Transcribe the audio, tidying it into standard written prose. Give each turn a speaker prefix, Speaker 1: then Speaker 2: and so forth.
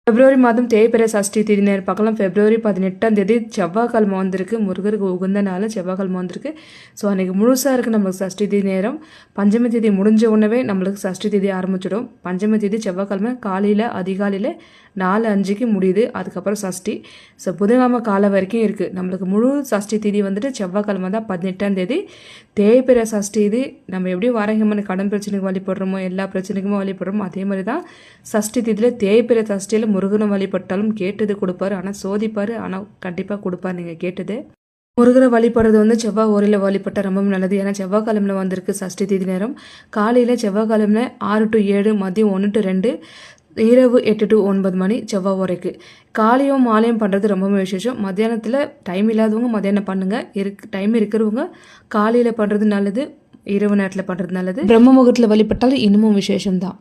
Speaker 1: பிப்ரவரி மாதம் தேய்பிறை சஷ்டி தேதி நேரம் பார்க்கலாம். பிப்ரவரி 18ஆம் தேதி செவ்வாய்க்கிழமை வந்திருக்கு. முருகருக்கு உகந்த நாள் செவ்வாய்க்கிழமை வந்திருக்கு. ஸோ அன்றைக்கி முழுசாக இருக்குது நம்மளுக்கு சஷ்டி தேதி நேரம். பஞ்சமி தேதி முடிஞ்ச உடனே நம்மளுக்கு சஷ்டி தேதி ஆரம்பிச்சிடும். பஞ்சமி தேதி செவ்வாய்க்கிழமை காலையில் அதிகாலையில் 4:05க்கு முடியுது. அதுக்கப்புறம் சஷ்டி. ஸோ புதன்கிழமை காலை வரைக்கும் இருக்குது. நம்மளுக்கு முழு சஷ்டி தேதி வந்துட்டு செவ்வாய்க்கிழமை தான் 18ஆம் தேதி. தேய்பிறை சஷ்டி இது நம்ம எப்படி வாரங்கம்மன் கடன் பிரச்சனைக்கு வழிபடுறோமோ எல்லா பிரச்சனைக்குமே வழிபடுறோமோ அதே மாதிரி தான் சஷ்டி தேதியில் தேய்பிறை சஷ்டியில் முருகனை வழிபட்டாலும் கேட்டது கொடுப்பாரு. ஆனால் சோதிப்பார். ஆனால் கண்டிப்பாக கொடுப்பார் நீங்கள் கேட்டது. முருகரை வழிபடுறது வந்து செவ்வாய் ஓரையில் வழிபட்டால் ரொம்ப நல்லது. ஏன்னா செவ்வாய்க்கிழமையில் வந்திருக்கு சஷ்டி தேதி நேரம். காலையில் செவ்வாய்க்கிழமை 6 to 7, மதியம் 1 to 2, இரவு 8 to 9 மணி செவ்வாய் ஓரைக்கு. காலையும் மாலையும் பண்ணுறது ரொம்பவே விசேஷம். மத்தியானத்தில் டைம் இல்லாதவங்க மத்தியானம் பண்ணுங்கள். டைம் இருக்கிறவங்க காலையில் பண்ணுறது நல்லது, இரவு நேரத்தில் பண்ணுறது நல்லது. பிரம்ம முகூர்த்தத்தில் வழிபட்டாலும் இன்னமும் விசேஷம்தான்.